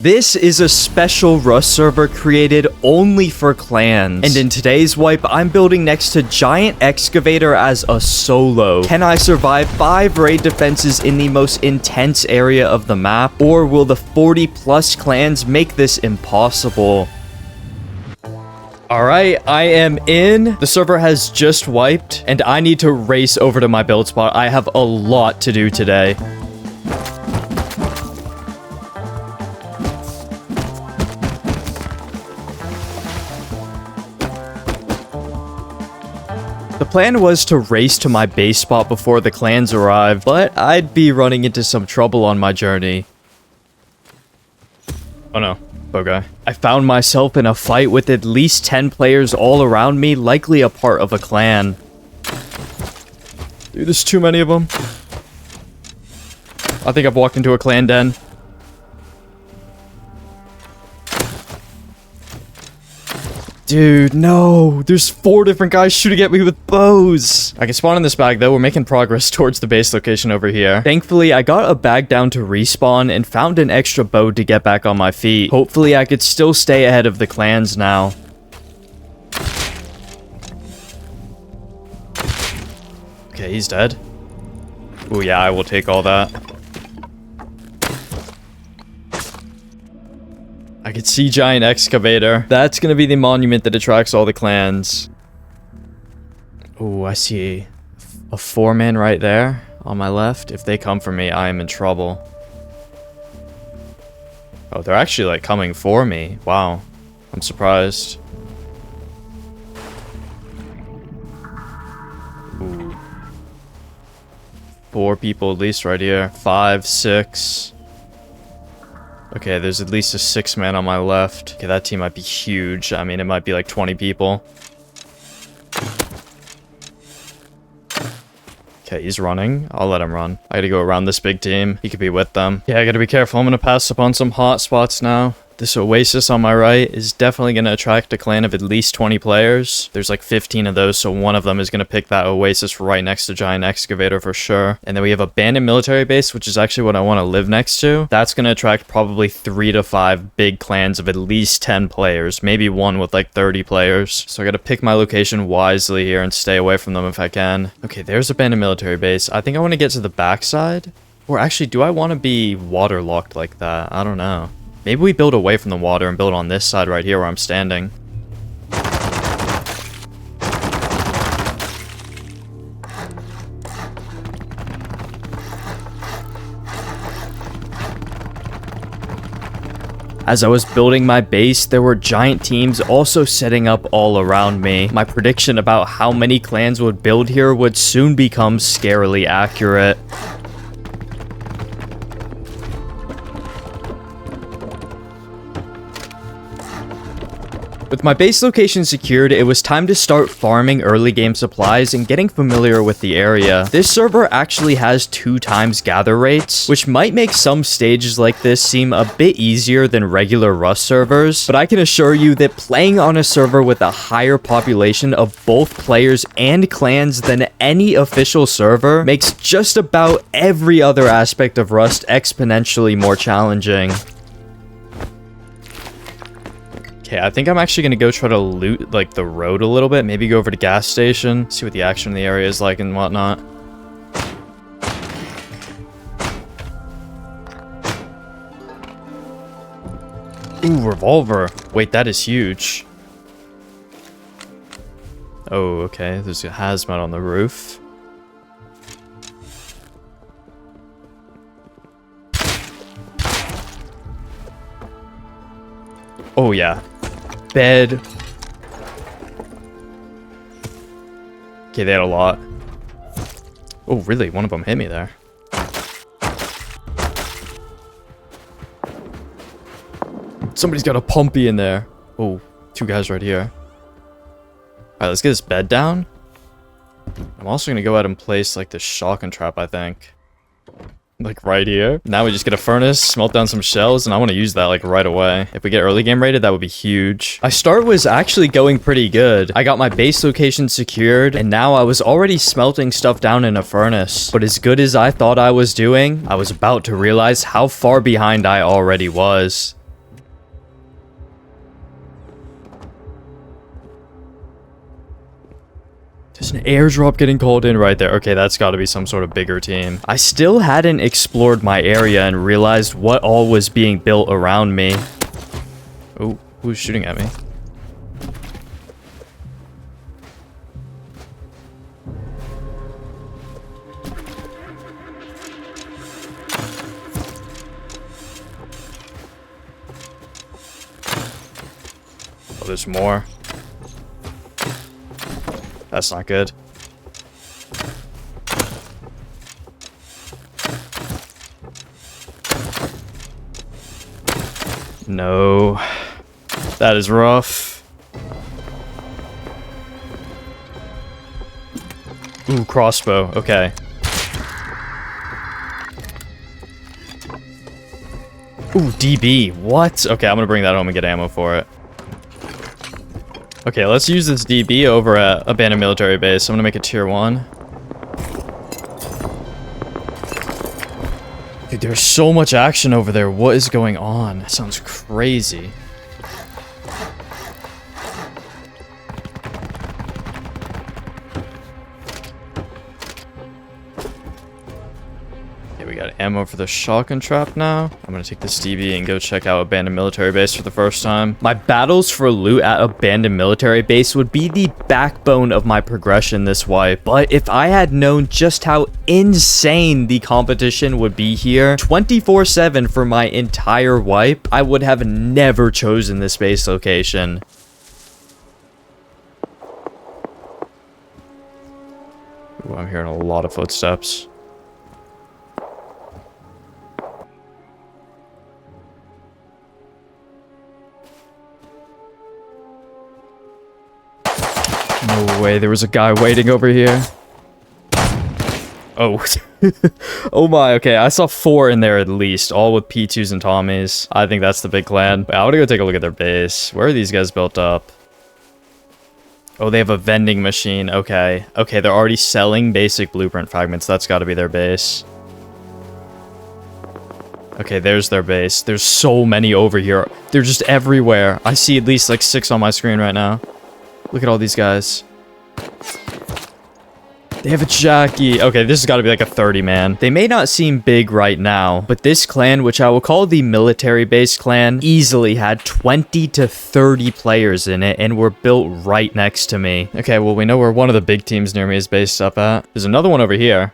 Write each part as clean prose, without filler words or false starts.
This is a special Rust server created only for clans, and in today's wipe, I'm building next to Giant Excavator as a solo. Can I survive 5 raid defenses in the most intense area of the map, or will the 40 plus clans make this impossible? Alright, I am in. The server has just wiped, and I need to race over to my build spot. I have a lot to do today. The plan was to race to my base spot before the clans arrived, but I'd be running into some trouble on my journey. Oh no, bow guy. I found myself in a fight with at least 10 players all around me, likely a part of a clan. Dude, there's too many of them. I think I've walked into a clan den. Dude, no. There's 4 different guys shooting at me with bows. I can spawn in this bag, though. We're making progress towards the base location over here. Thankfully, I got a bag down to respawn and found an extra bow to get back on my feet. Hopefully, I could still stay ahead of the clans now. Okay, he's dead. Oh, yeah, I will take all that. I could see Giant Excavator. That's gonna be the monument that attracts all the clans. Oh, I see a 4-man right there on my left. If they come for me, I am in trouble. Oh, they're actually like coming for me. Wow, I'm surprised. Ooh. 4 people at least right here. 5, 6. Okay, there's at least a 6-man on my left. Okay, that team might be huge. I mean, it might be like 20 people. Okay, he's running. I'll let him run. I gotta go around this big team. He could be with them. Yeah, I gotta be careful. I'm gonna pass up on some hot spots now. This oasis on my right is definitely going to attract a clan of at least 20 players. There's like 15 of those, so one of them is going to pick that oasis right next to Giant Excavator for sure. And then we have abandoned military base, which is actually what I want to live next to. That's going to attract probably 3 to 5 big clans of at least 10 players, maybe one with like 30 players. So I got to pick my location wisely here and stay away from them if I can. Okay, there's abandoned military base. I think I want to get to the backside. Or actually, do I want to be waterlocked like that? I don't know. Maybe we build away from the water and build on this side right here where I'm standing. As I was building my base, there were giant teams also setting up all around me. My prediction about how many clans would build here would soon become scarily accurate. With my base location secured, it was time to start farming early game supplies and getting familiar with the area. This server actually has 2 times gather rates, which might make some stages like this seem a bit easier than regular Rust servers, but I can assure you that playing on a server with a higher population of both players and clans than any official server makes just about every other aspect of Rust exponentially more challenging. Okay, I think I'm actually going to go try to loot, like, the road a little bit. Maybe go over to gas station, see what the action in the area is like and whatnot. Ooh, revolver. Wait, that is huge. Oh, okay. There's a hazmat on the roof. Oh, yeah. Bed. Okay, they had a lot. Oh, really? One of them hit me there. Somebody's got a pumpy in there. Oh, 2 guys right here. Alright, let's get this bed down. I'm also gonna go ahead and place, like, this shotgun trap, I think. Like right here. Now we just get a furnace, smelt down some shells, and I want to use that like right away. If we get early game rated, that would be huge. My start was actually going pretty good. I got my base location secured, and now I was already smelting stuff down in a furnace. But as good as I thought I was doing, I was about to realize how far behind I already was. There's an airdrop getting called in right there. Okay, that's got to be some sort of bigger team. I still hadn't explored my area and realized what all was being built around me. Oh, who's shooting at me? Oh, there's more. That's not good. No. That is rough. Ooh, crossbow. Okay. Ooh, DB. What? Okay, I'm gonna bring that home and get ammo for it. Okay, let's use this DB over at abandoned military base. I'm gonna make it tier 1. Dude, there's so much action over there. What is going on? That sounds crazy. Okay, we got ammo for the shotgun trap now. I'm gonna take this DB and go check out abandoned military base for the first time. My battles for loot at abandoned military base would be the backbone of my progression this wipe. But if I had known just how insane the competition would be here 24/7 for my entire wipe, I would have never chosen this base location. Ooh, I'm hearing a lot of footsteps. No way, there was a guy waiting over here. Oh. Oh my, okay, I saw 4 in there at least, all with P2s and Tommies. I think that's the big clan. I want to go take a look at their base. Where are these guys built up? Oh, they have a vending machine. Okay. Okay, they're already selling basic blueprint fragments. That's got to be their base. Okay, there's their base. There's so many over here. They're just everywhere. I see at least like 6 on my screen right now. Look at all these guys. They have a Jackie. Okay, this has got to be like a 30-man. They may not seem big right now, but this clan, which I will call the military base clan, easily had 20 to 30 players in it and were built right next to me. Okay, well, we know where one of the big teams near me is based up at. There's another one over here.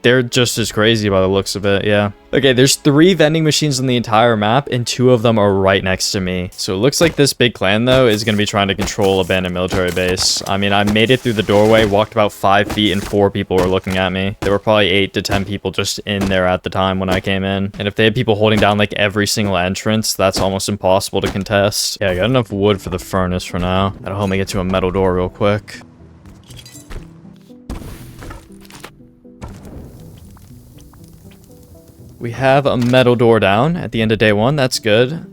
They're just as crazy by the looks of it, yeah. Okay, there's 3 vending machines on the entire map, and 2 of them are right next to me. So it looks like this big clan, though, is going to be trying to control abandoned military base. I mean, I made it through the doorway, walked about 5 feet, and 4 people were looking at me. There were probably 8 to 10 people just in there at the time when I came in. And if they had people holding down, like, every single entrance, that's almost impossible to contest. Yeah, I got enough wood for the furnace for now. That'll help me get to a metal door real quick. We have a metal door down at the end of day 1. That's good.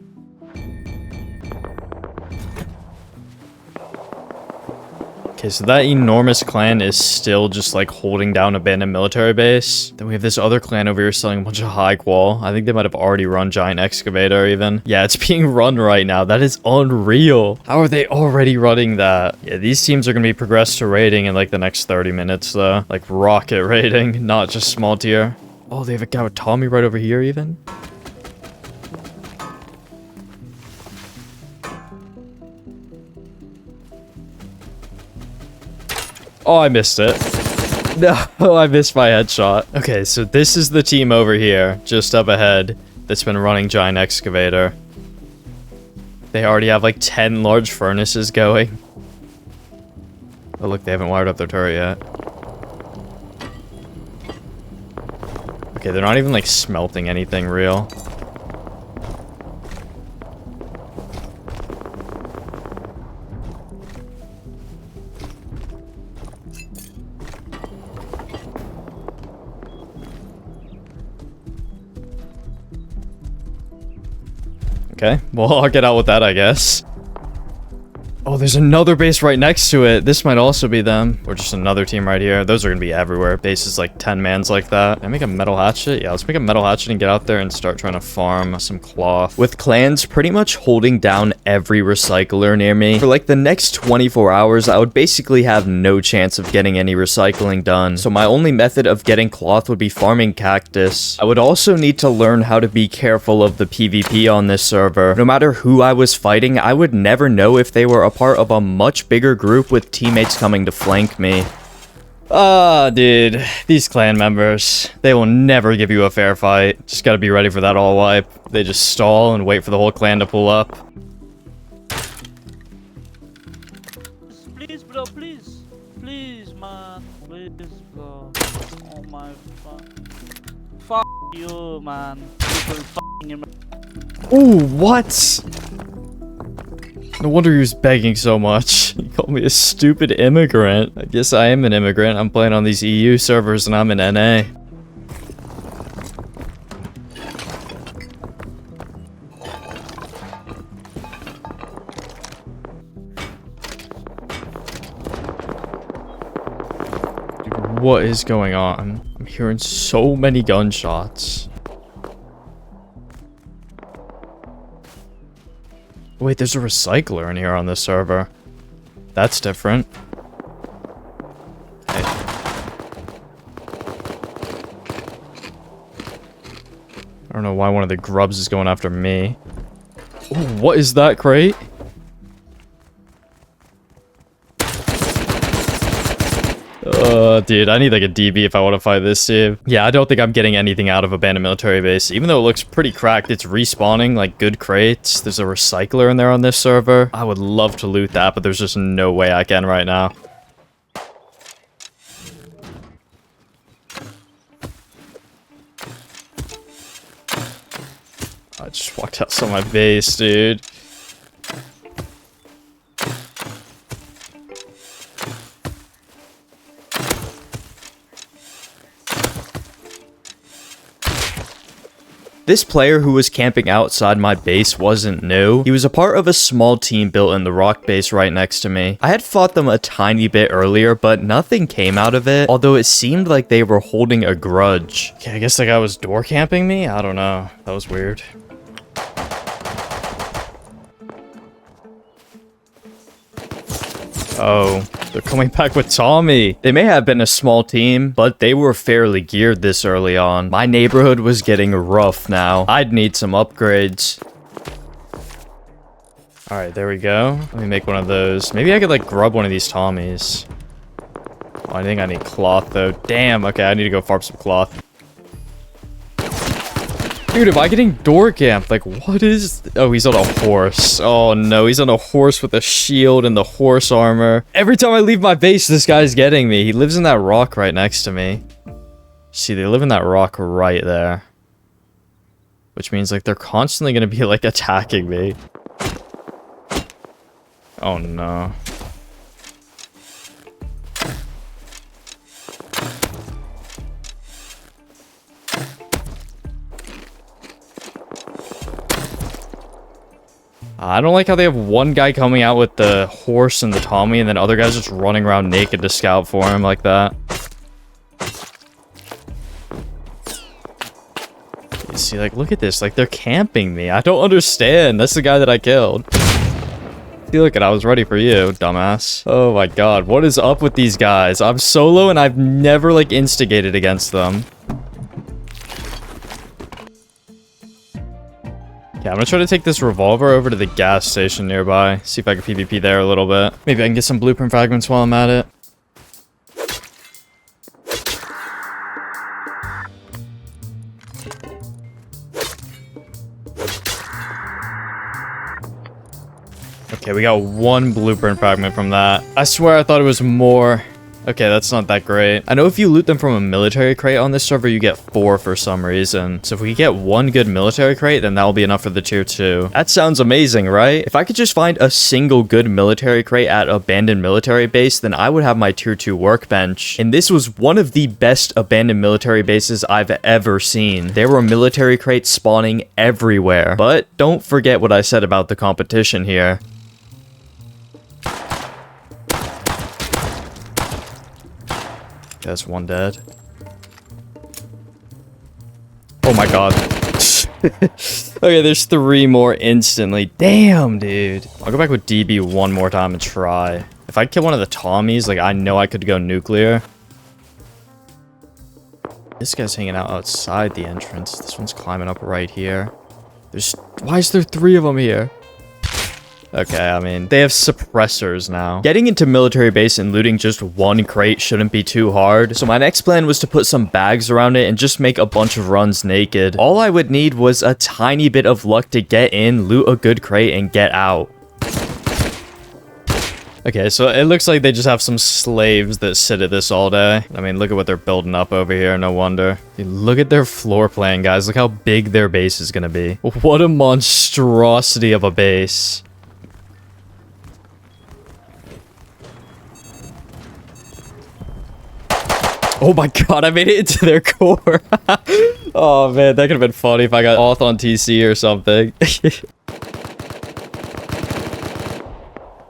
Okay, so that enormous clan is still just like holding down abandoned military base. Then we have this other clan over here selling a bunch of high qual. I think they might have already run giant excavator even. Yeah, it's being run right now. That is unreal. How are they already running that? Yeah, these teams are going to be progressed to raiding in like the next 30 minutes though. Like rocket raiding, not just small tier. Oh, they have a guy with Tommy right over here even? Oh, I missed it. No, I missed my headshot. Okay, so this is the team over here, just up ahead, that's been running giant excavator. They already have like 10 large furnaces going. Oh, look, they haven't wired up their turret yet. Okay, they're not even like smelting anything real. Okay, well, I'll get out with that, I guess. Oh, there's another base right next to it. This might also be them. Or just another team right here. Those are going to be everywhere. Bases like 10 mans like that. Can I make a metal hatchet? Yeah, let's make a metal hatchet and get out there and start trying to farm some cloth. With clans pretty much holding down every recycler near me, for like the next 24 hours, I would basically have no chance of getting any recycling done. So my only method of getting cloth would be farming cactus. I would also need to learn how to be careful of the PvP on this server. No matter who I was fighting, I would never know if they were a part of a much bigger group with teammates coming to flank me. Ah, dude, these clan members, they will never give you a fair fight. Just gotta be ready for that all wipe. They just stall and wait for the whole clan to pull up. Please, bro, please. Please, man. Please, bro. Oh my fuck. Fuck you, man. People fucking. Ooh, what? No wonder he was begging so much. He called me a stupid immigrant. I guess I am an immigrant. I'm playing on these EU servers and I'm in NA. Dude, what is going on? I'm hearing so many gunshots. Wait, there's a recycler in here on this server. That's different. Hey. I don't know why one of the grubs is going after me. Ooh, what is that crate? Dude, I need like a DB if I want to fight this team. Yeah, I don't think I'm getting anything out of abandoned military base. Even though it looks pretty cracked, it's respawning like good crates. There's a recycler in there on this server. I would love to loot that, but there's just no way I can right now. I just walked outside my base, dude. This player who was camping outside my base wasn't new. He was a part of a small team built in the rock base right next to me. I had fought them a tiny bit earlier, but nothing came out of it, although it seemed like they were holding a grudge. Okay, I guess the guy was door camping me? I don't know. That was weird. Oh, they're coming back with Tommy. They may have been a small team, but they were fairly geared this early on. My neighborhood was getting rough now. I'd need some upgrades. All right, there we go. Let me make one of those. Maybe I could like grub one of these Tommies. Oh, I think I need cloth though. Damn, okay, I need to go farm some cloth. Dude, am I getting door camped? Like, what is... Oh, he's on a horse. Oh, no. He's on a horse with a shield and the horse armor. Every time I leave my base, this guy's getting me. He lives in that rock right next to me. See, they live in that rock right there. Which means, like, they're constantly going to be, like, attacking me. Oh, no. I don't like how they have one guy coming out with the horse and the Tommy, and then other guys just running around naked to scout for him like that. You see, like, look at this. Like, they're camping me. I don't understand. That's the guy that I killed. See, look at, I was ready for you, dumbass. Oh my god, what is up with these guys? I'm solo, and I've never, like, instigated against them. Yeah, I'm gonna try to take this revolver over to the gas station nearby. See if I can PvP there a little bit. Maybe I can get some blueprint fragments while I'm at it. Okay, we got one blueprint fragment from that. I swear I thought it was more. Okay, that's not that great. I know if you loot them from a military crate on this server, you get 4 for some reason. So if we get one good military crate, then that'll be enough for the tier 2. That sounds amazing, right? If I could just find a single good military crate at abandoned military base, then I would have my tier 2 workbench. And this was one of the best abandoned military bases I've ever seen. There were military crates spawning everywhere. But don't forget what I said about the competition here. That's one dead. Oh my god. Okay, there's 3 more instantly. Damn, dude. I'll go back with DB one more time and try. If I kill one of the Tommies, like, I know I could go nuclear. This guy's hanging out outside the entrance. This one's climbing up right here. Why is there 3 of them here? Okay, I mean, they have suppressors now. Getting into military base and looting just 1 crate shouldn't be too hard. So my next plan was to put some bags around it and just make a bunch of runs naked. All I would need was a tiny bit of luck to get in, loot a good crate, and get out. Okay, so it looks like they just have some slaves that sit at this all day. I mean, look at what they're building up over here, no wonder. Dude, look at their floor plan, guys. Look how big their base is gonna be. What a monstrosity of a base. Oh my god, I made it into their core. Oh man, that could have been funny if I got auth on TC or something.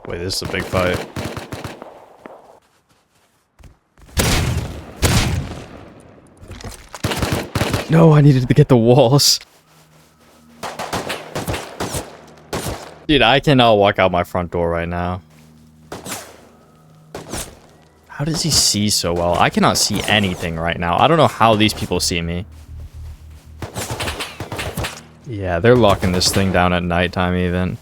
Wait, this is a big fight. No, I needed to get the walls. Dude, I cannot walk out my front door right now. How does he see so well? I cannot see anything right now. I don't know how these people see me. Yeah, they're locking this thing down at nighttime even.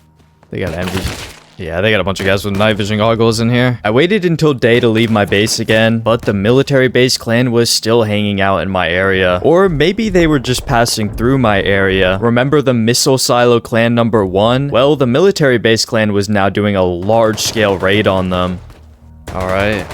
They got MV. Yeah, they got a bunch of guys with night vision goggles in here. I waited until day to leave my base again, but the military base clan was still hanging out in my area. Or maybe they were just passing through my area. Remember the missile silo clan number 1? Well, the military base clan was now doing a large-scale raid on them. Alright.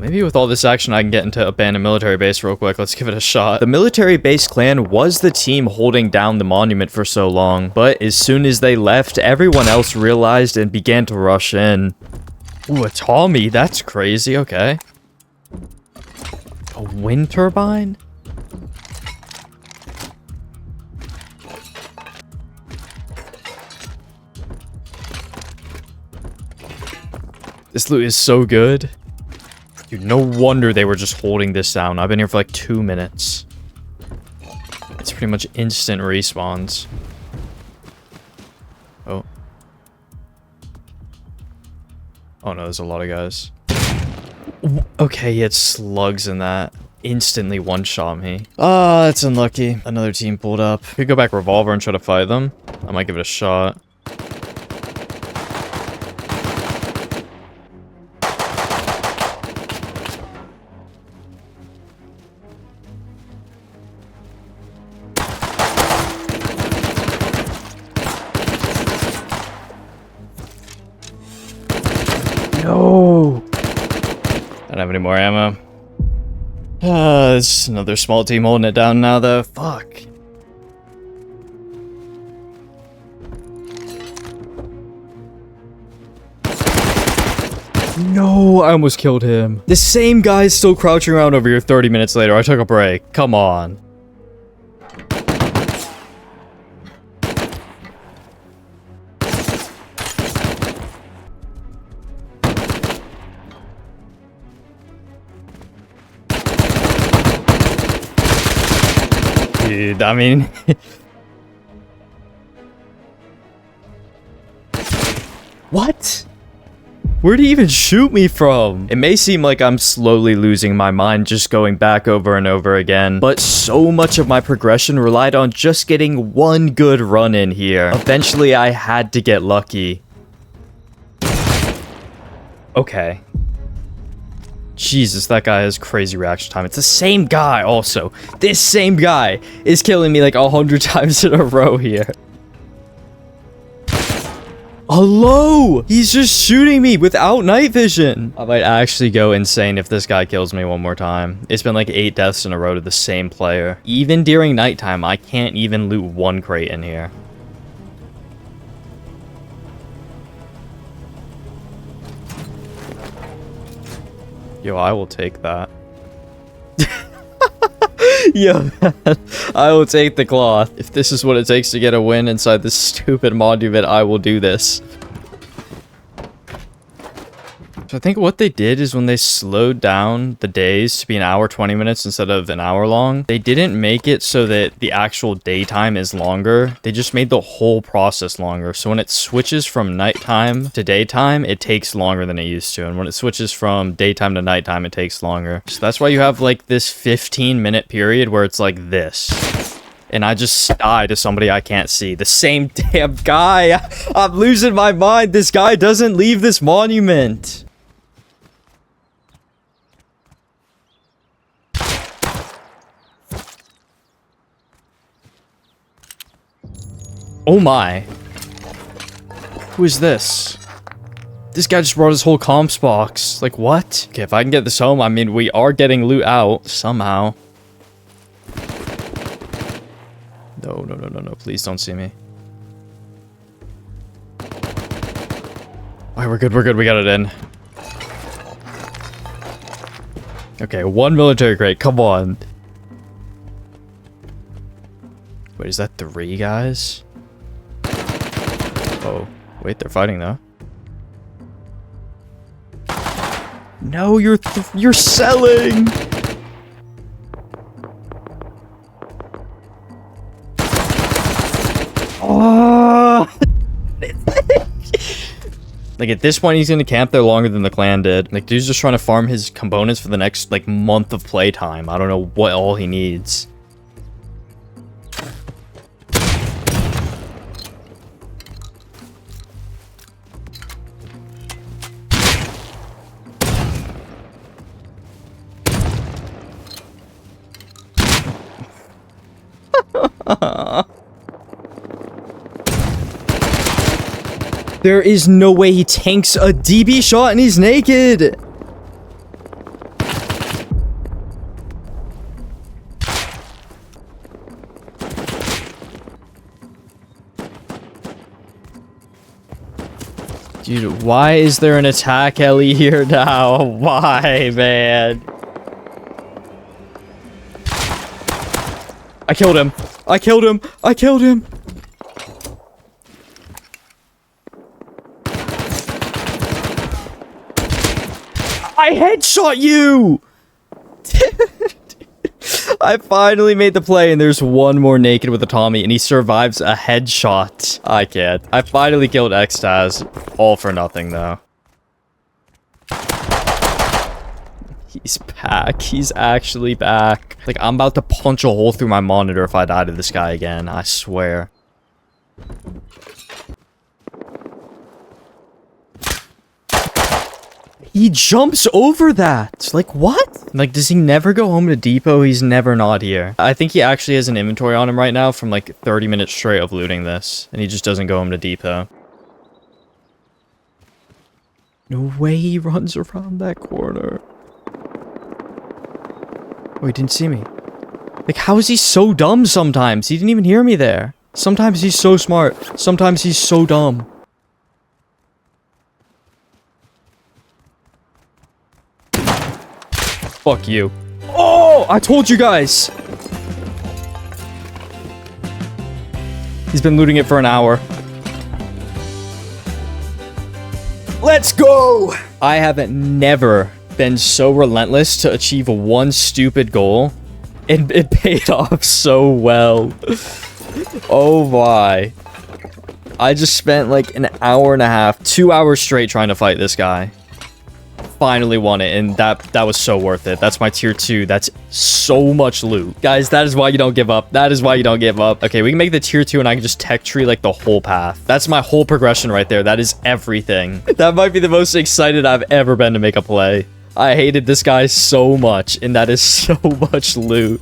Maybe with all this action, I can get into abandoned military base real quick. Let's give it a shot. The military base clan was the team holding down the monument for so long, but as soon as they left, everyone else realized and began to rush in. Ooh, a Tommy. That's crazy. Okay. A wind turbine? This loot is so good. Dude, no wonder they were just holding this down. I've been here for like 2 minutes. It's pretty much instant respawns. Oh. Oh no, there's a lot of guys. Okay, he had slugs in that. Instantly one-shot me. Ah, that's unlucky. Another team pulled up. Could go back revolver and try to fight them. I might give it a shot. No! I don't have any more ammo. It's another small team holding it down now, though. Fuck. No, I almost killed him. The same guy's still crouching around over here 30 minutes later. I took a break. Come on. Dude, I mean... What? Where'd he even shoot me from? It may seem like I'm slowly losing my mind just going back over and over again, but so much of my progression relied on just getting one good run in here. Eventually, I had to get lucky. Okay. Jesus, that guy has crazy reaction time. It's the same guy also. This same guy is killing me like 100 times in a row here. Hello! He's just shooting me without night vision. I might actually go insane if this guy kills me one more time. It's been like 8 deaths in a row to the same player. Even during nighttime, I can't even loot one crate in here. Yo, I will take that. Yo, man, I will take the cloth. If this is what it takes to get a win inside this stupid monument, I will do this. So I think what they did is when they slowed down the days to be an hour 20 minutes instead of an hour long, they didn't make it so that the actual daytime is longer. They just made the whole process longer. So when it switches from nighttime to daytime, it takes longer than it used to. And when it switches from daytime to nighttime, it takes longer. So that's why you have like this 15-minute period where it's like this. And I just die to somebody I can't see. The same damn guy. I'm losing my mind. This guy doesn't leave this monument. Oh my. Who is this? This guy just brought his whole comps box. Like, what? Okay, if I can get this home, I mean, we are getting loot out somehow. No, no, no, no, no. Please don't see me. Alright, we're good, we're good. We got it in. Okay, 1 military crate. Come on. Wait, is that 3 guys? Oh, wait, they're fighting though. No, you're selling. Oh. Like at this point, he's gonna camp there longer than the clan did. Like, dude's just trying to farm his components for the next like month of playtime. I don't know what all he needs. There is no way he tanks a DB shot and he's naked. Dude, why is there an attack heli here now? Why, man? I killed him. I killed him. I killed him. I headshot you! I finally made the play and there's one more naked with a Tommy and he survives a headshot. I can't. I finally killed Xtaz. All for nothing though. He's back. He's actually back. Like, I'm about to punch a hole through my monitor if I die to this guy again. I swear. He jumps over that. Like, what? Like, does he never go home to depot? He's never not here. I think he actually has an inventory on him right now from like 30 minutes straight of looting this. And he just doesn't go home to depot. No way he runs around that corner. Oh, he didn't see me. Like, how is he so dumb sometimes? He didn't even hear me there. Sometimes he's so smart. Sometimes he's so dumb. Fuck you. Oh, I told you guys. He's been looting it for an hour. Let's go. I have never been so relentless to achieve one stupid goal. And it paid off so well. Oh my. I just spent like an hour and a half, 2 hours straight trying to fight this guy. Finally won it, and that was so worth it. That's my tier 2. That's so much loot. Guys, that is why you don't give up. That is why you don't give up. Okay, we can make the tier 2 and I can just tech tree like the whole path. That's my whole progression right there. That is everything. That might be the most excited I've ever been to make a play. I hated this guy so much, and that is so much loot.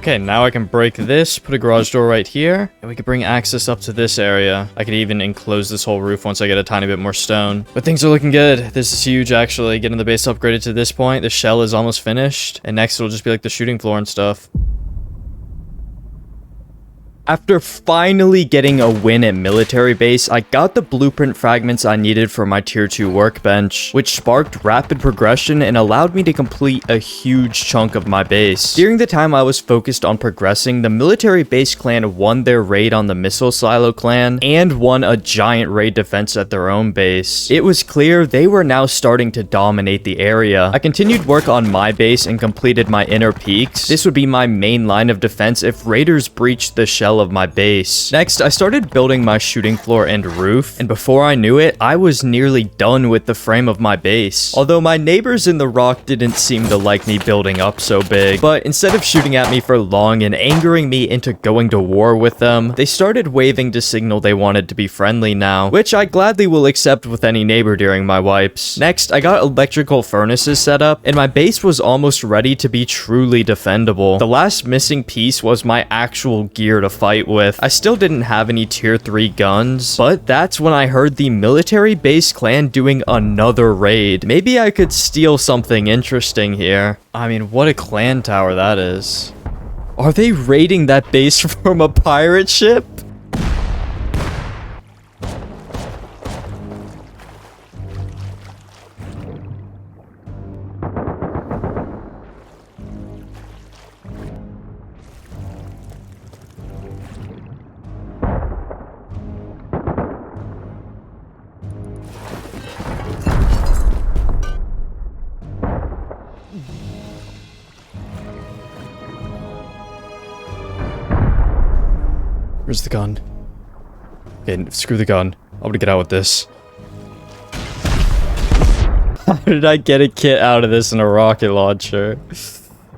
Okay, now I can break this, put a garage door right here, and we can bring access up to this area. I could even enclose this whole roof once I get a tiny bit more stone. But things are looking good. This is huge, actually. Getting the base upgraded to this point. The shell is almost finished. And next, it'll just be like the shooting floor and stuff. After finally getting a win at military base, I got the blueprint fragments I needed for my tier 2 workbench, which sparked rapid progression and allowed me to complete a huge chunk of my base. During the time I was focused on progressing, the military base clan won their raid on the missile silo clan and won a giant raid defense at their own base. It was clear they were now starting to dominate the area. I continued work on my base and completed my inner peaks. This would be my main line of defense if raiders breached the shell of my base. Next, I started building my shooting floor and roof, and before I knew it, I was nearly done with the frame of my base. Although my neighbors in the rock didn't seem to like me building up so big, but instead of shooting at me for long and angering me into going to war with them, they started waving to signal they wanted to be friendly now, which I gladly will accept with any neighbor during my wipes. Next, I got electrical furnaces set up, and my base was almost ready to be truly defendable. The last missing piece was my actual gear to fight with. I still didn't have any tier 3 guns, but that's when I heard the military base clan doing another raid. Maybe I could steal something interesting here. I mean, what a clan tower that is. Are they raiding that base from a pirate ship? Where's the gun? Okay, screw the gun. I'm gonna get out with this. How did I get a kit out of this in a rocket launcher?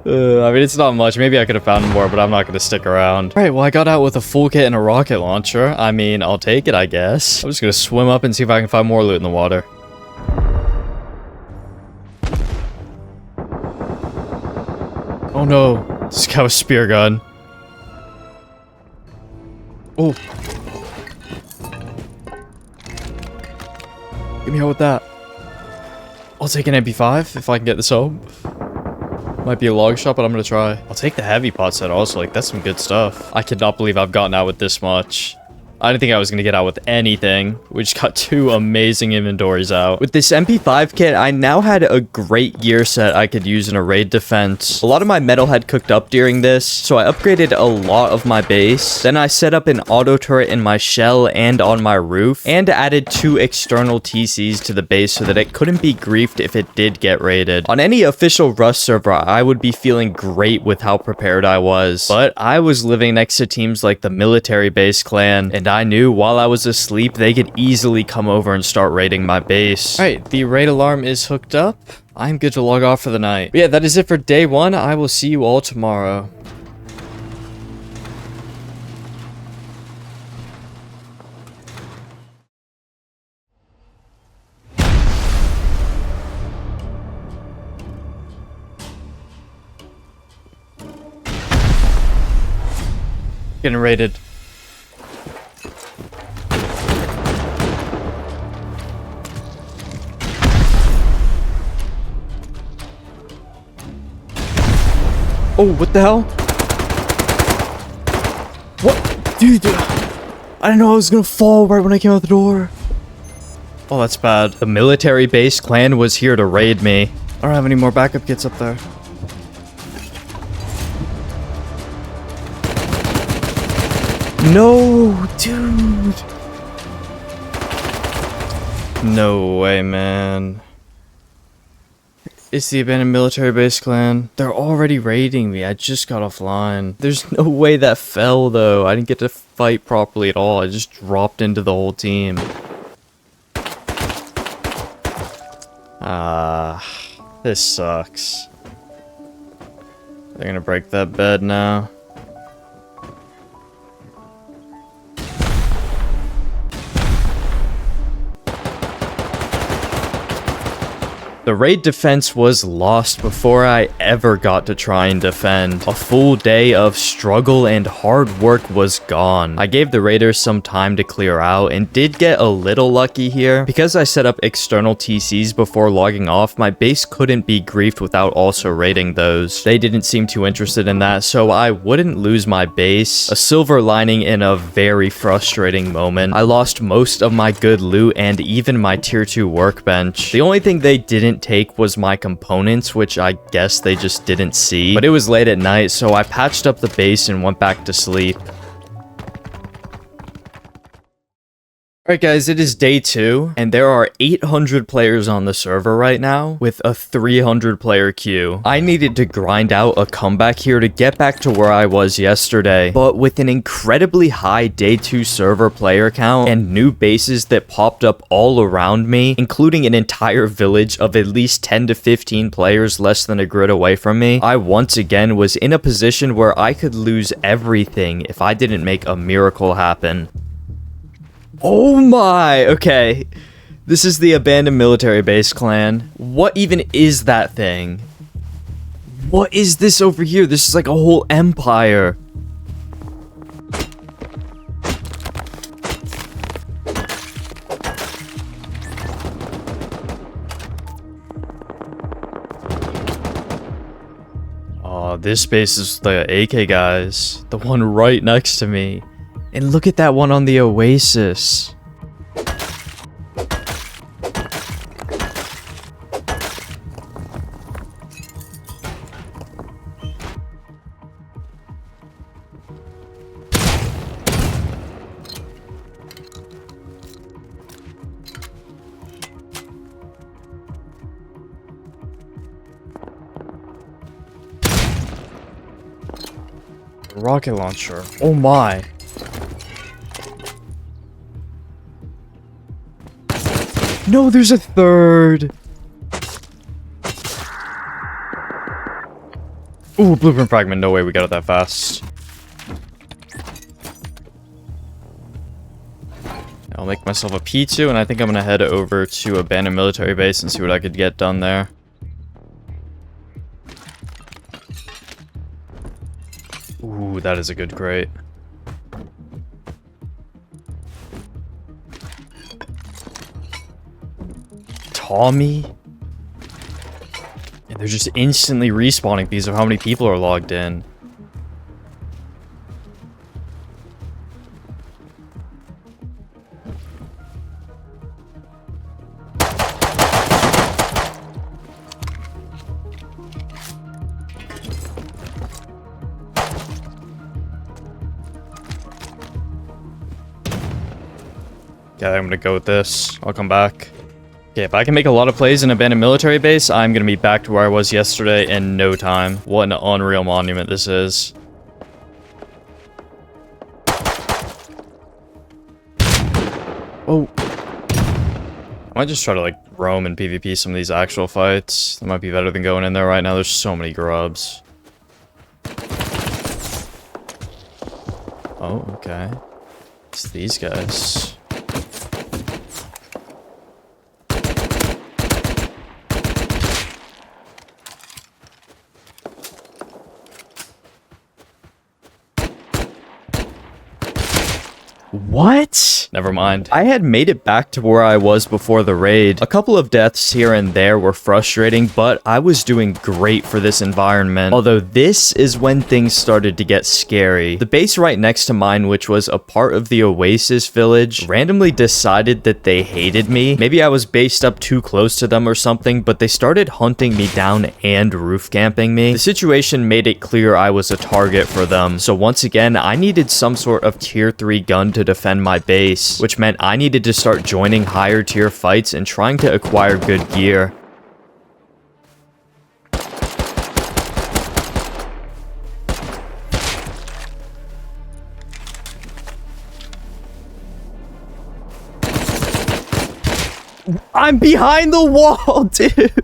I mean, it's not much. Maybe I could have found more, but I'm not gonna stick around. Alright, well, I got out with a full kit and a rocket launcher. I mean, I'll take it, I guess. I'm just gonna swim up and see if I can find more loot in the water. Oh no, this guy with a spear gun. Oh. Get me out with that. I'll take an MP5 if I can get this home. Might be a log shot, but I'm gonna try. I'll take the heavy pot set also, like, that's some good stuff. I cannot believe I've gotten out with this much. I didn't think I was gonna get out with anything. We just got 2 amazing inventories out. With this MP5 kit, I now had a great gear set I could use in a raid defense. A lot of my metal had cooked up during this, so I upgraded a lot of my base. Then I set up an auto turret in my shell and on my roof, and added 2 external TCs to the base so that it couldn't be griefed if it did get raided. On any official Rust server, I would be feeling great with how prepared I was, but I was living next to teams like the military base clan, and I knew while I was asleep, they could easily come over and start raiding my base. Alright, the raid alarm is hooked up. I'm good to log off for the night. But yeah, that is it for day 1. I will see you all tomorrow. Getting raided. Oh, what the hell? What? Dude, I didn't know I was gonna fall right when I came out the door. Oh, that's bad. The military base clan was here to raid me. I don't have any more backup kits up there. No, dude. No way, man. It's the abandoned military base clan. They're already raiding me. I just got offline. There's no way that fell, though. I didn't get to fight properly at all. I just dropped into the whole team. This sucks. They're gonna break that bed now. The raid defense was lost before I ever got to try and defend. A full day of struggle and hard work was gone. I gave the raiders some time to clear out and did get a little lucky here. Because I set up external TCs before logging off, my base couldn't be griefed without also raiding those. They didn't seem too interested in that, so I wouldn't lose my base. A silver lining in a very frustrating moment. I lost most of my good loot and even my tier 2 workbench. The only thing they didn't take was my components, which I guess they just didn't see. But it was late at night, so I patched up the base and went back to sleep. Alright guys, it is day 2, and there are 800 players on the server right now, with a 300 player queue. I needed to grind out a comeback here to get back to where I was yesterday, but with an incredibly high day 2 server player count, and new bases that popped up all around me, including an entire village of at least 10 to 15 players less than a grid away from me, I once again was in a position where I could lose everything if I didn't make a miracle happen. Oh my, okay. This is the abandoned military base clan. What even is that thing? What is this over here? This is like a whole empire. Oh, this base is the AK guys. The one right next to me. And look at that one on the Oasis. Rocket launcher. Oh my. No, there's a third. Ooh, blueprint fragment. No way we got it that fast. I'll make myself a P2, and I think I'm gonna head over to abandoned military base and see what I could get done there. Ooh, that is a good crate. Tommy? And they're just instantly respawning because of how many people are logged in. Yeah, I'm gonna go with this. I'll come back. Okay, if I can make a lot of plays in abandoned military base, I'm gonna be back to where I was yesterday in no time. What an unreal monument this is. Oh. I might just try to, like, roam and PvP some of these actual fights. That might be better than going in there right now. There's so many grubs. Oh, okay. It's these guys. What? Never mind. I had made it back to where I was before the raid. A couple of deaths here and there were frustrating, but I was doing great for this environment. Although this is when things started to get scary. The base right next to mine, which was a part of the Oasis village, randomly decided that they hated me. Maybe I was based up too close to them or something, but they started hunting me down and roof camping me. The situation made it clear I was a target for them. So once again, I needed some sort of tier 3 gun to defend my base, which meant I needed to start joining higher tier fights and trying to acquire good gear. I'm behind the wall, dude!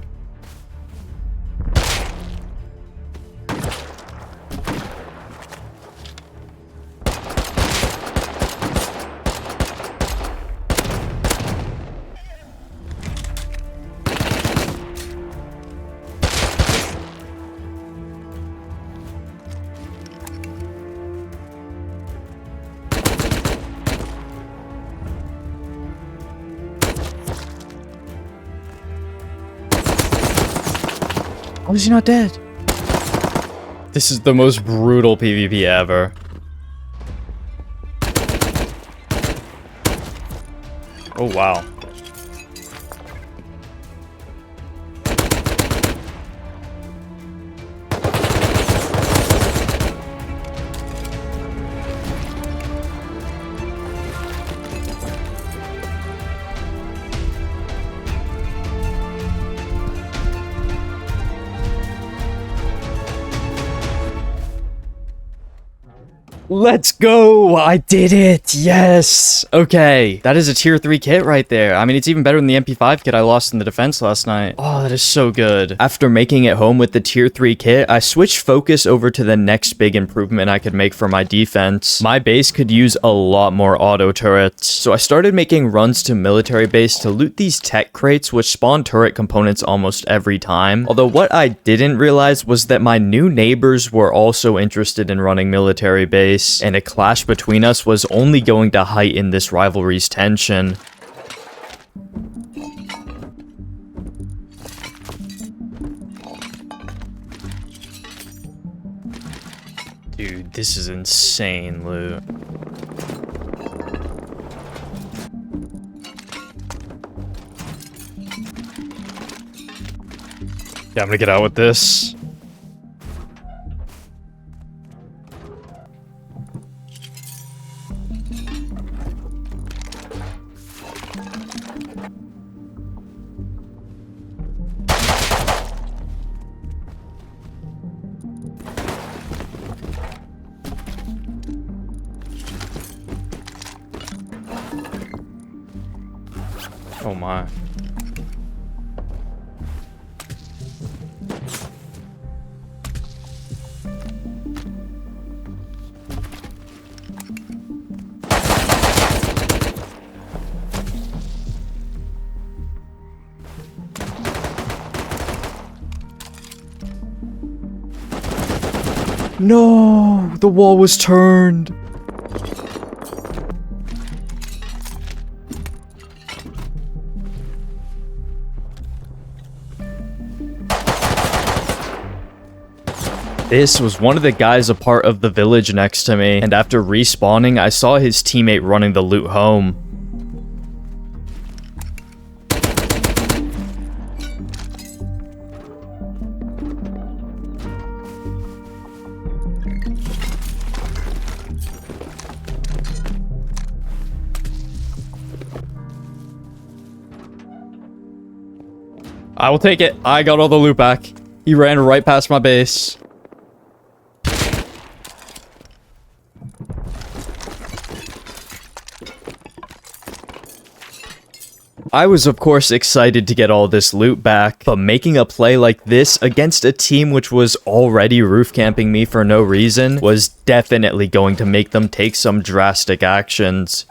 How is he not dead? This is the most brutal PvP ever. Oh, wow. Let's go! I did it! Yes! Okay, that is a tier 3 kit right there. I mean, it's even better than the MP5 kit I lost in the defense last night. Oh, that is so good. After making it home with the tier 3 kit, I switched focus over to the next big improvement I could make for my defense. My base could use a lot more auto turrets, so I started making runs to military base to loot these tech crates which spawn turret components almost every time. Although what I didn't realize was that my new neighbors were also interested in running military base, and a clash between us was only going to heighten this rivalry's tension. Dude, this is insane loot. Yeah, I'm gonna get out with this. Oh my. No, the wall was turned. This was one of the guys a part of the village next to me, and after respawning, I saw his teammate running the loot home. I will take it. I got all the loot back. He ran right past my base. I was of course excited to get all this loot back, but making a play like this against a team which was already roof camping me for no reason was definitely going to make them take some drastic actions.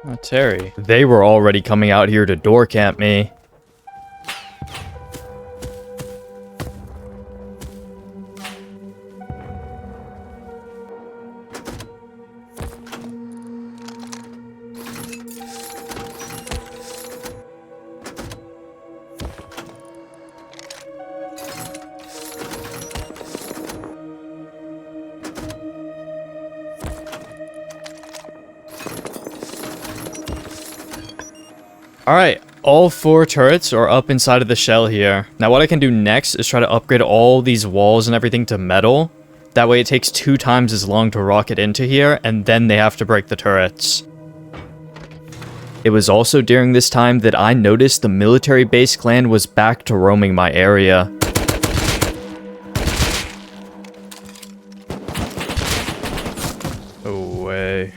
Oh, Terry. They were already coming out here to door camp me. Alright, all 4 turrets are up inside of the shell here. Now what I can do next is try to upgrade all these walls and everything to metal. That way it takes 2 times as long to rocket into here, and then they have to break the turrets. It was also during this time that I noticed the military base clan was back to roaming my area. No way.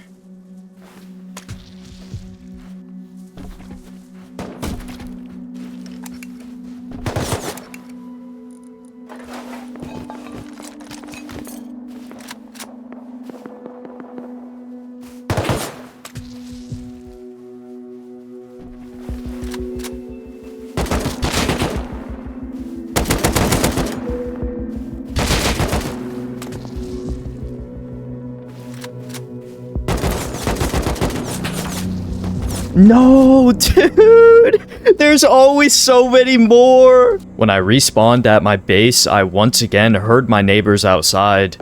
No, dude! There's always so many more! When I respawned at my base, I once again heard my neighbors outside.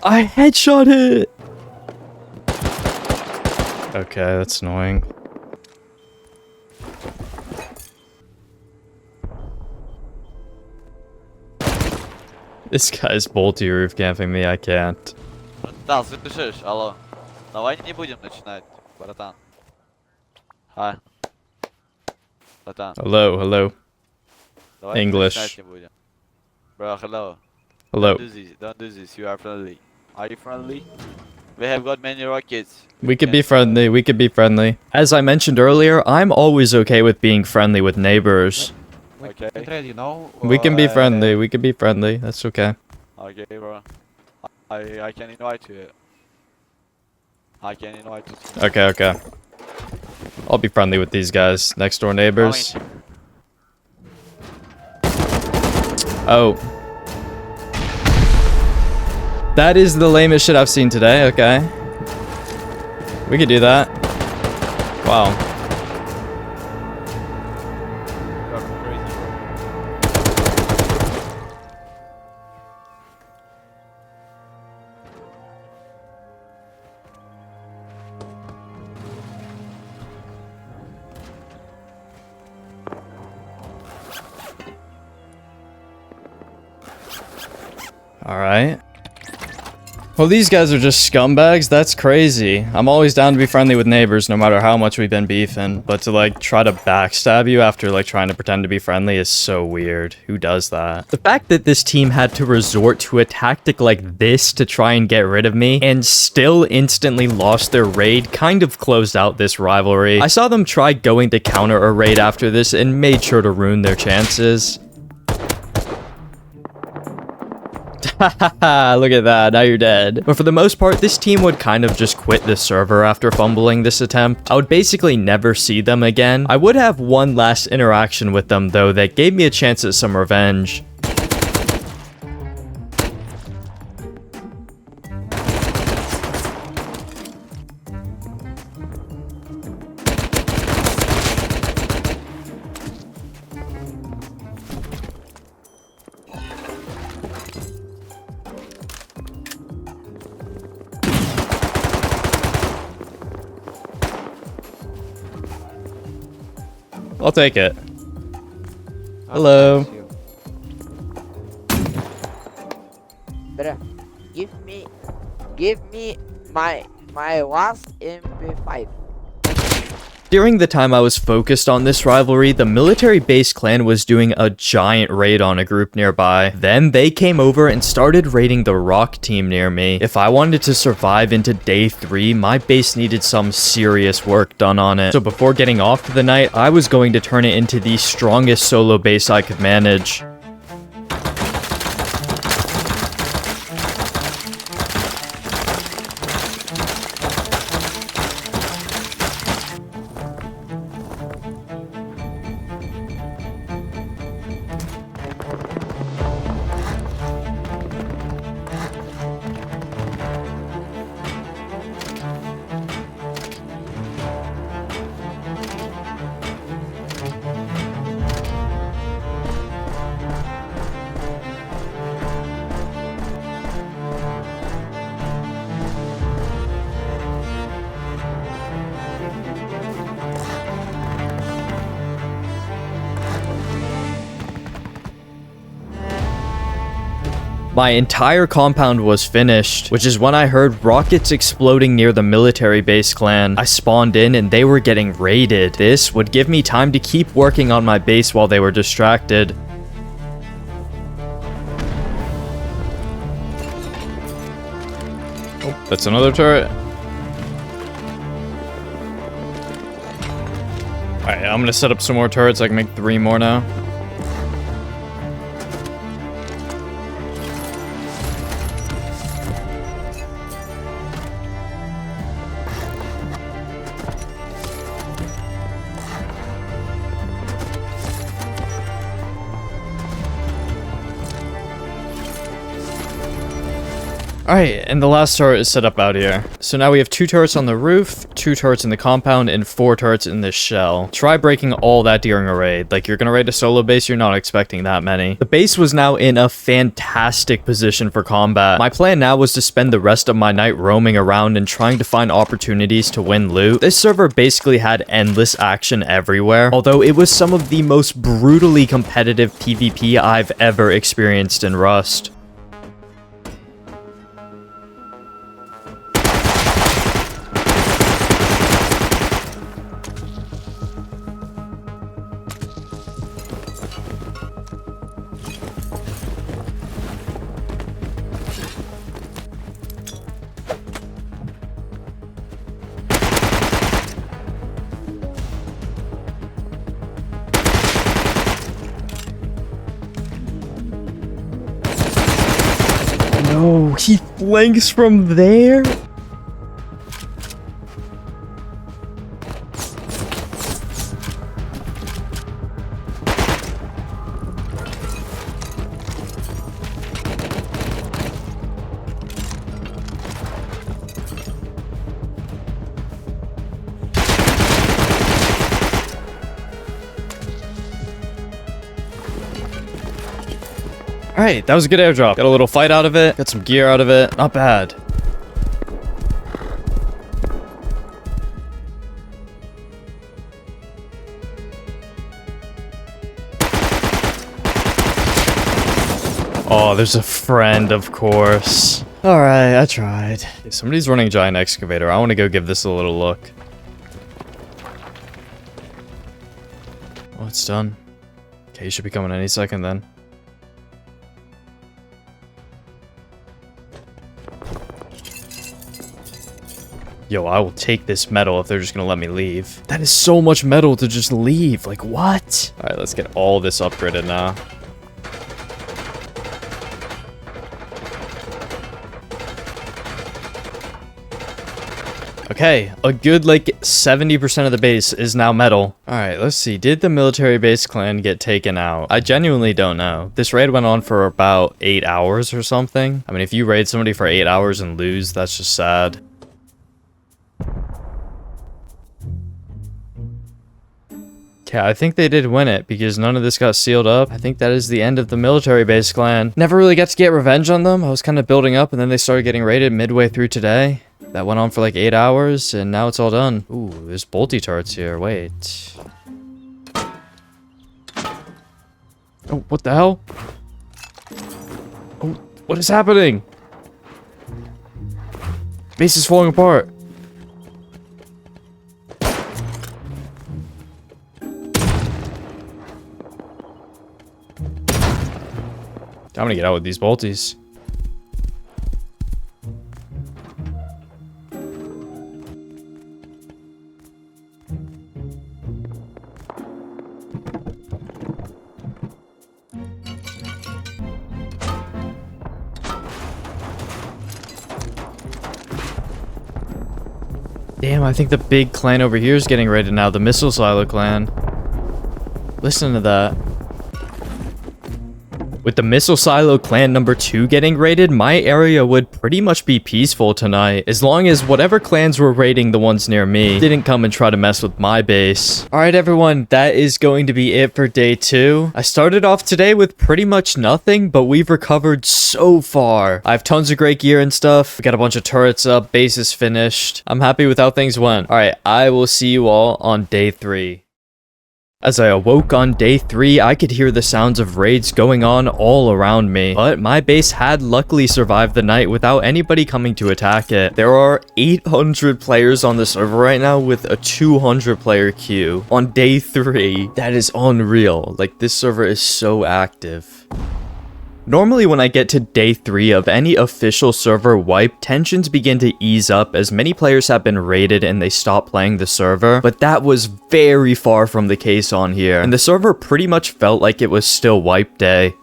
I headshot it! Okay, that's annoying. This guy's multi-roof camping me, I can't. Да, слышишь? Алло. Давай не будем начинать, братан. Hi. Братан. Hello. Давай English. начинать не будем. Bro, hello. Hello. Don't do this. You are friendly. Are you friendly? We have got many rockets. We could be friendly. As I mentioned earlier, I'm always okay with being friendly with neighbors. Okay. You know, We can be friendly, that's okay. Okay, bro. I can invite you. I can invite you. Okay. I'll be friendly with these guys, next door neighbors. Oh. That is the lamest shit I've seen today, okay. We could do that. Wow. You are crazy, bro. Alright. Well, these guys are just scumbags. That's crazy. I'm always down to be friendly with neighbors, no matter how much we've been beefing. But to, like, try to backstab you after, like, trying to pretend to be friendly is so weird. Who does that? The fact that this team had to resort to a tactic like this to try and get rid of me, and still instantly lost their raid, kind of closed out this rivalry. I saw them try going to counter a raid after this, and made sure to ruin their chances. Haha, look at that, now you're dead. But for the most part, this team would kind of just quit the server after fumbling this attempt. I would basically never see them again. I would have one last interaction with them though that gave me a chance at some revenge. I'll take it. Hello. Bruh, give me my last MP5. During the time I was focused on this rivalry, the military base clan was doing a giant raid on a group nearby. Then they came over and started raiding the rock team near me. If I wanted to survive into day 3, my base needed some serious work done on it. So before getting off for the night, I was going to turn it into the strongest solo base I could manage. My entire compound was finished, which is when I heard rockets exploding near the military base clan. I spawned in and they were getting raided. This would give me time to keep working on my base while they were distracted. Oh, that's another turret. Alright, I'm gonna set up some more turrets. I can make 3 more now. Alright, and the last turret is set up out here. So now we have 2 turrets on the roof, 2 turrets in the compound, and 4 turrets in this shell. Try breaking all that during a raid. Like, you're gonna raid a solo base, you're not expecting that many. The base was now in a fantastic position for combat. My plan now was to spend the rest of my night roaming around and trying to find opportunities to win loot. This server basically had endless action everywhere, although it was some of the most brutally competitive PvP I've ever experienced in Rust. No, he flanks from there? Alright, that was a good airdrop. Got a little fight out of it. Got some gear out of it. Not bad. Oh, there's a friend, of course. Alright, I tried. Somebody's running a giant excavator. I want to go give this a little look. Oh, it's done. Okay, you should be coming any second then. Yo, I will take this metal if they're just gonna let me leave. That is so much metal to just leave. Like, what? Alright, let's get all this upgraded now. Okay, a good, like, 70% of the base is now metal. Alright, let's see. Did the military base clan get taken out? I genuinely don't know. This raid went on for about 8 hours or something. I mean, if you raid somebody for 8 hours and lose, that's just sad. Yeah, I think they did win it because none of this got sealed up. I think that is the end of the military base clan. Never really got to get revenge on them. I was kind of building up and then they started getting raided midway through today. That went on for like 8 hours and now it's all done. Ooh, there's bolty turrets here. Wait. Oh, what the hell? Oh, what is happening? Base is falling apart. I'm gonna get out with these bolties. Damn, I think the big clan over here is getting raided now, the missile silo clan. Listen to that. With the Missile Silo Clan number 2 getting raided, my area would pretty much be peaceful tonight, as long as whatever clans were raiding the ones near me didn't come and try to mess with my base. Alright everyone, that is going to be it for day 2. I started off today with pretty much nothing, but we've recovered so far. I have tons of great gear and stuff. We got a bunch of turrets up, base is finished. I'm happy with how things went. Alright, I will see you all on day 3. As I awoke on day 3, I could hear the sounds of raids going on all around me, but my base had luckily survived the night without anybody coming to attack it. There are 800 players on the server right now with a 200 player queue on day 3. That is unreal. Like, this server is so active. Normally when I get to day 3 of any official server wipe, tensions begin to ease up as many players have been raided and they stop playing the server, but that was very far from the case on here, and the server pretty much felt like it was still wipe day.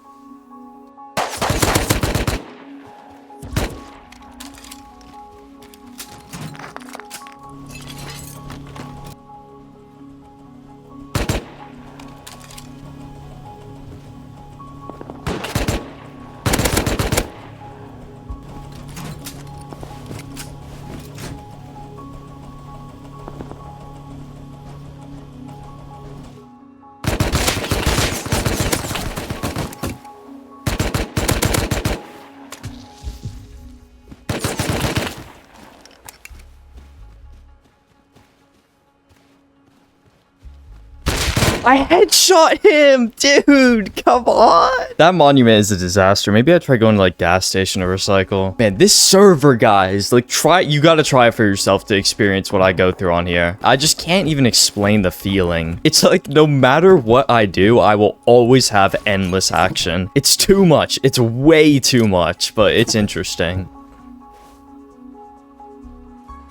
I headshot him, dude. Come on. That monument is a disaster. Maybe I try going to like gas station to recycle. Man, this server, guys, like you got to try it for yourself to experience what I go through on here. I just can't even explain the feeling. It's like no matter what I do, I will always have endless action. It's too much. It's way too much, but it's interesting.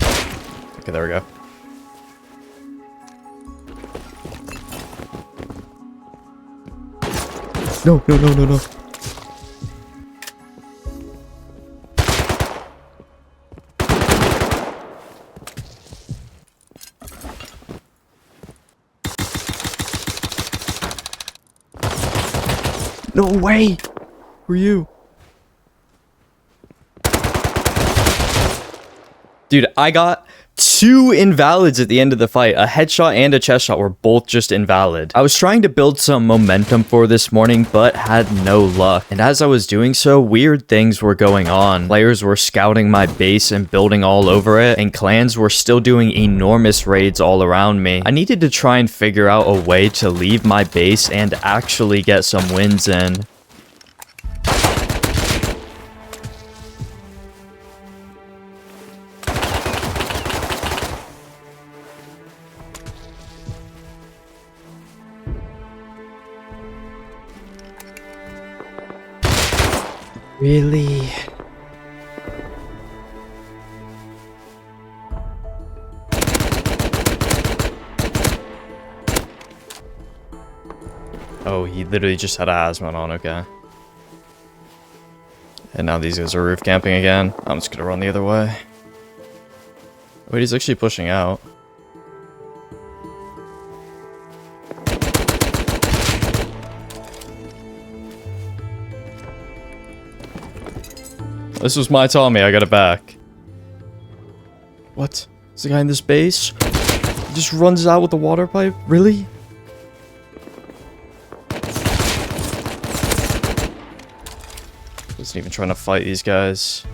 Okay, there we go. No, no, no, no, no. No way! Who are you? Dude, I got 2 invalids at the end of the fight. A headshot and a chest shot were both just invalid. I was trying to build some momentum for this morning, but had no luck. And as I was doing so, weird things were going on. Players were scouting my base and building all over it, and clans were still doing enormous raids all around me. I needed to try and figure out a way to leave my base and actually get some wins in. Really? Oh, he literally just had a hazmat on, okay. And now these guys are roof camping again. I'm just gonna run the other way. Wait, he's actually pushing out. This was my Tommy, I got it back. What? Is the guy in this base? He just runs out with the water pipe? Really? Wasn't even trying to fight these guys.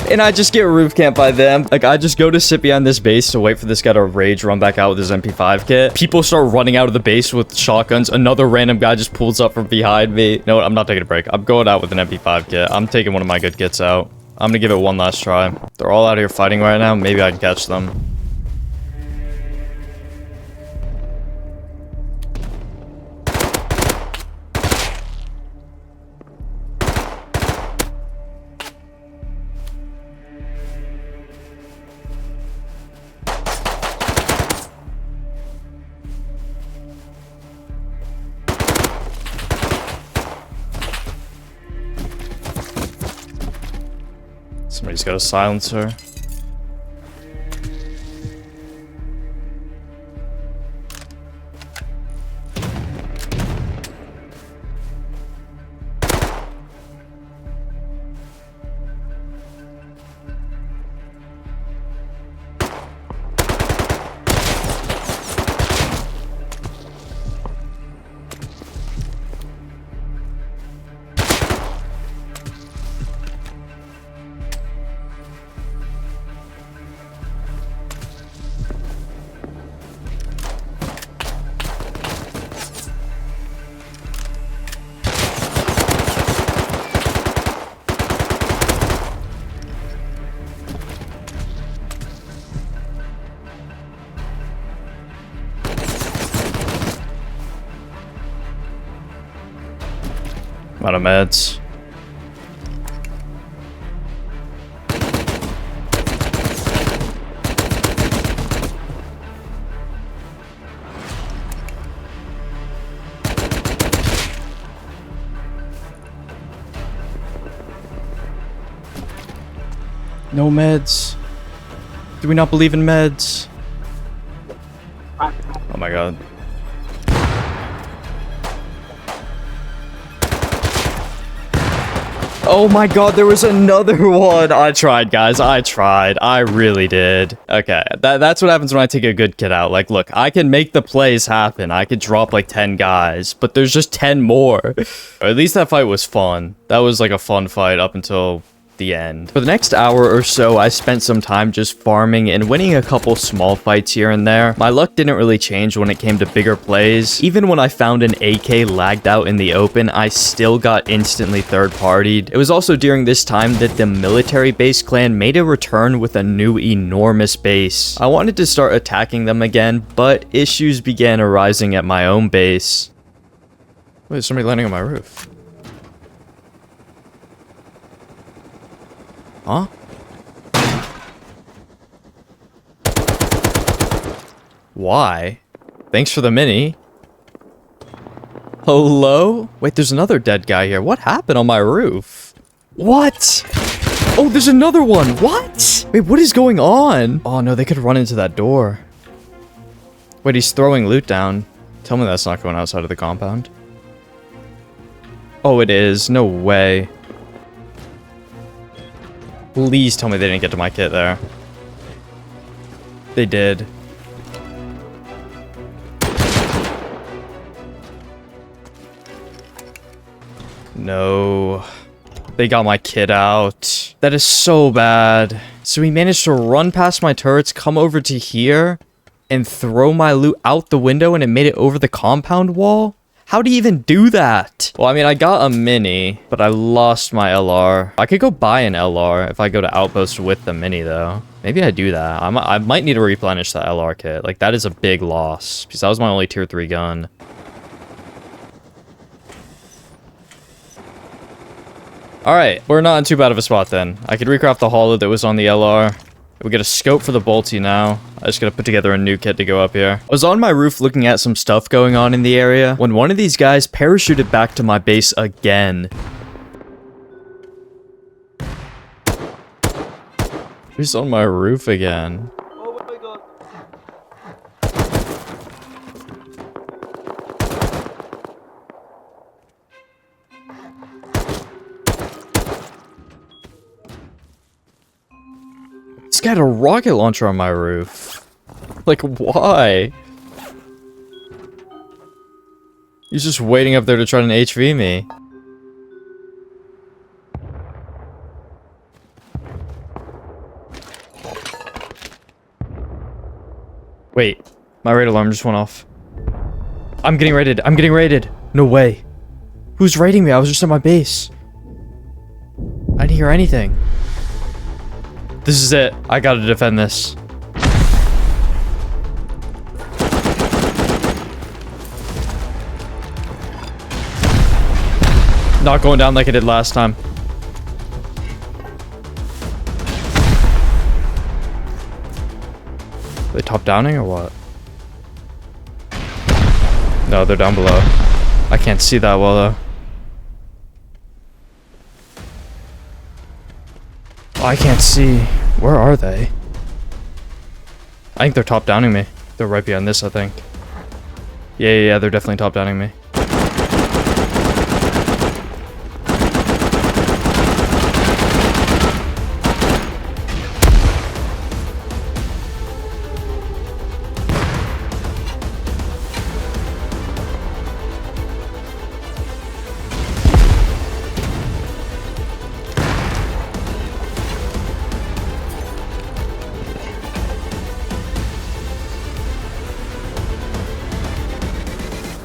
And I just get roof camped by them. Like, I just go to sit behind this base to wait for this guy to rage run back out with his MP5 kit. People start running out of the base with shotguns. Another random guy just pulls up from behind me. You know what? I'm not taking a break. I'm going out with an MP5 kit. I'm taking one of my good kits out. I'm gonna give it one last try. They're all out here fighting right now. Maybe I can catch them. Somebody's got a silencer. I'm out of meds. No meds. Do we not believe in meds? Oh my god. Oh my god, there was another one. I tried, guys. I tried. I really did. Okay, that's what happens when I take a good kid out. Like, look, I can make the plays happen. I could drop like 10 guys, but there's just 10 more. Or at least that fight was fun. That was like a fun fight up until the end. For the next hour or so, I spent some time just farming and winning a couple small fights here and there. My luck didn't really change when it came to bigger plays. Even when I found an AK lagged out in the open, I still got instantly third-partied. It was also during this time that the military base clan made a return with a new enormous base. I wanted to start attacking them again, but issues began arising at my own base. Wait, there's somebody landing on my roof. Huh? Why? Thanks for the mini. Hello? Wait, there's another dead guy here. What happened on my roof? What? Oh, there's another one. What? Wait, what is going on? Oh no, they could run into that door. Wait, he's throwing loot down. Tell me that's not going outside of the compound. Oh, it is. No way. Please tell me they didn't get to my kit there. They did. No. They got my kit out. That is so bad. So he managed to run past my turrets, come over to here, and throw my loot out the window, and it made it over the compound wall? How do you even do that? Well, I mean, I got a mini, but I lost my LR. I could go buy an LR if I go to Outpost with the mini, though. Maybe I do that. I might need to replenish that LR kit. Like, that is a big loss, because that was my only tier 3 gun. Alright, we're not in too bad of a spot then. I could recraft the hollow that was on the LR. We get a scope for the bolty now. I just gotta put together a new kit to go up here. I was on my roof looking at some stuff going on in the area when one of these guys parachuted back to my base again. He's on my roof again. Oh my god. This guy had a rocket launcher on my roof. Like, why? He's just waiting up there to try and HV me. Wait, my raid alarm just went off. I'm getting raided. I'm getting raided. No way. Who's raiding me? I was just at my base. I didn't hear anything. This is it. I gotta defend this. Not going down like I did last time. Are they top downing or what? No, they're down below. I can't see that well though. I can't see. Where are they? I think they're top downing me. They're right behind this, I think. Yeah, they're definitely top downing me.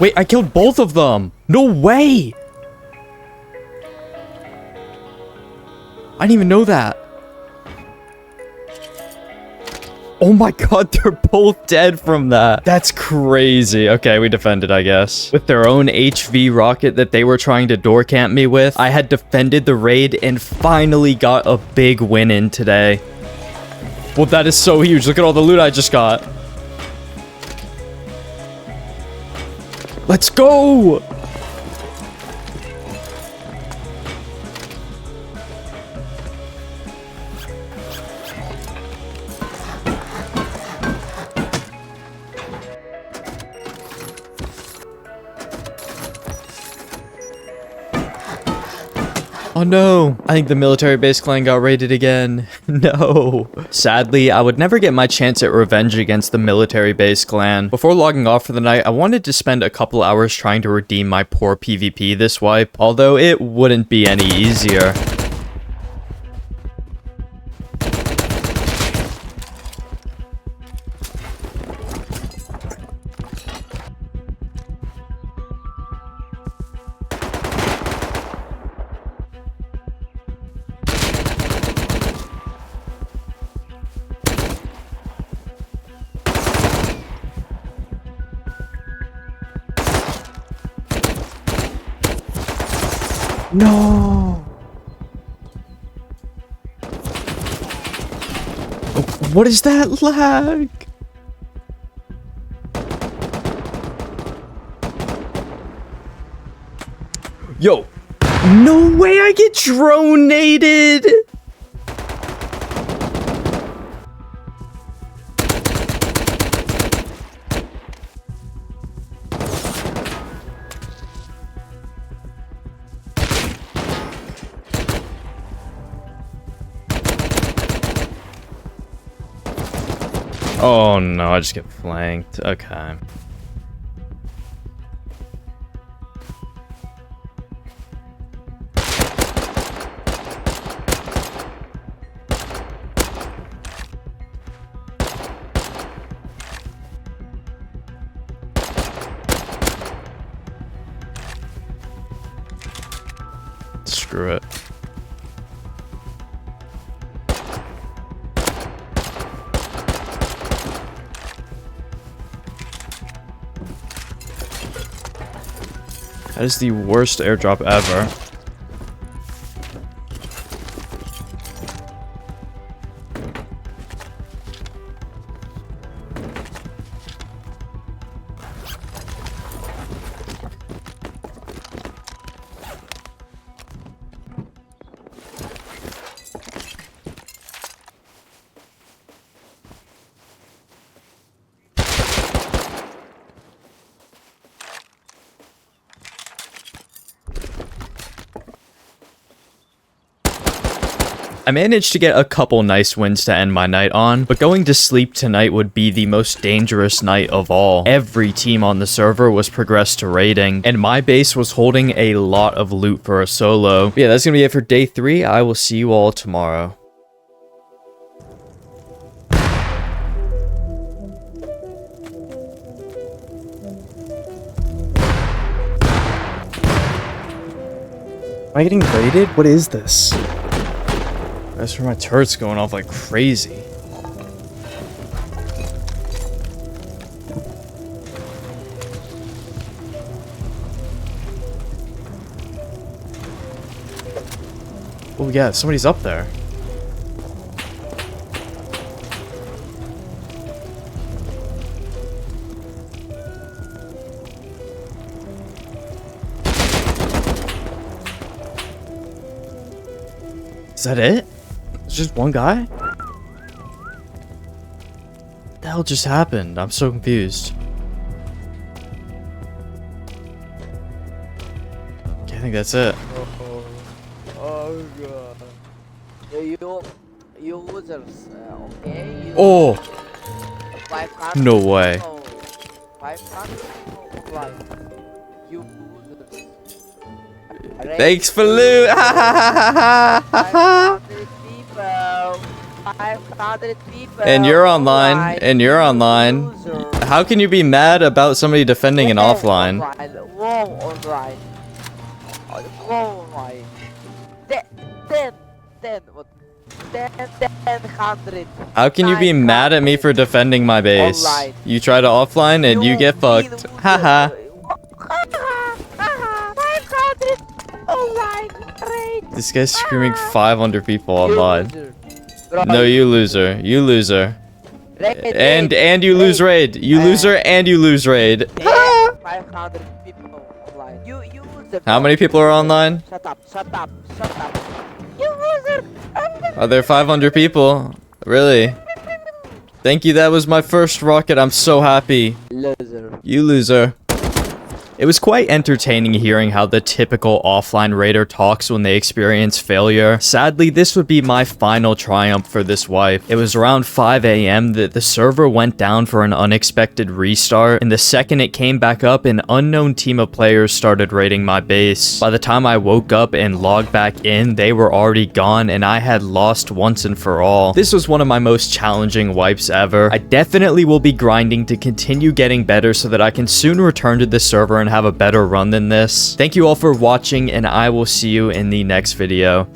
Wait, I killed both of them! No way! I didn't even know that. Oh my god, they're both dead from that. That's crazy. Okay, we defended, I guess. With their own HV rocket that they were trying to door camp me with, I had defended the raid and finally got a big win in today. Well, that is so huge. Look at all the loot I just got. Let's go! Oh no, I think the military base clan got raided again. No. Sadly, I would never get my chance at revenge against the military base clan. Before logging off for the night, I wanted to spend a couple hours trying to redeem my poor PvP this wipe, although it wouldn't be any easier. No! What is that lag? Yo! No way I get dronated! Oh no, I just get flanked. Okay. Screw it. That is the worst airdrop ever. I managed to get a couple nice wins to end my night on, but going to sleep tonight would be the most dangerous night of all. Every team on the server was progressed to raiding, and my base was holding a lot of loot for a solo. But yeah, that's gonna be it for day 3. I will see you all tomorrow. Am I getting raided? What is this? That's where my turret's going off like crazy. Oh yeah, somebody's up there. Is that it? It's just one guy? What the hell just happened? I'm so confused. Okay, I think that's it. Oh god. You losers, okay? You Oh! 500 No way. people, 500 people, like, you losers. Thanks for loot! 500 people. 500 people. And you're online. Alright, And you're online. loser. How can you be mad about somebody defending an offline? Whoa, alright. Whoa, alright. 10, How can you be mad at me for defending my base? Alright. You try to offline and you get fucked. Haha. 500. Alright, great. This guy's screaming 500 people You online. loser. Bro, No, you loser. You loser. raid, And you lose raid. You loser and you lose raid. 500 people online. You loser. How many people are online? Shut up. You loser. Are there 500 people? Really? Thank you, that was my first rocket. I'm so happy. Loser. You loser. It was quite entertaining hearing how the typical offline raider talks when they experience failure. Sadly, this would be my final triumph for this wipe. It was around 5 AM that the server went down for an unexpected restart, and the second it came back up, an unknown team of players started raiding my base. By the time I woke up and logged back in, they were already gone, and I had lost once and for all. This was one of my most challenging wipes ever. I definitely will be grinding to continue getting better so that I can soon return to this server and have a better run than this. Thank you all for watching, and I will see you in the next video.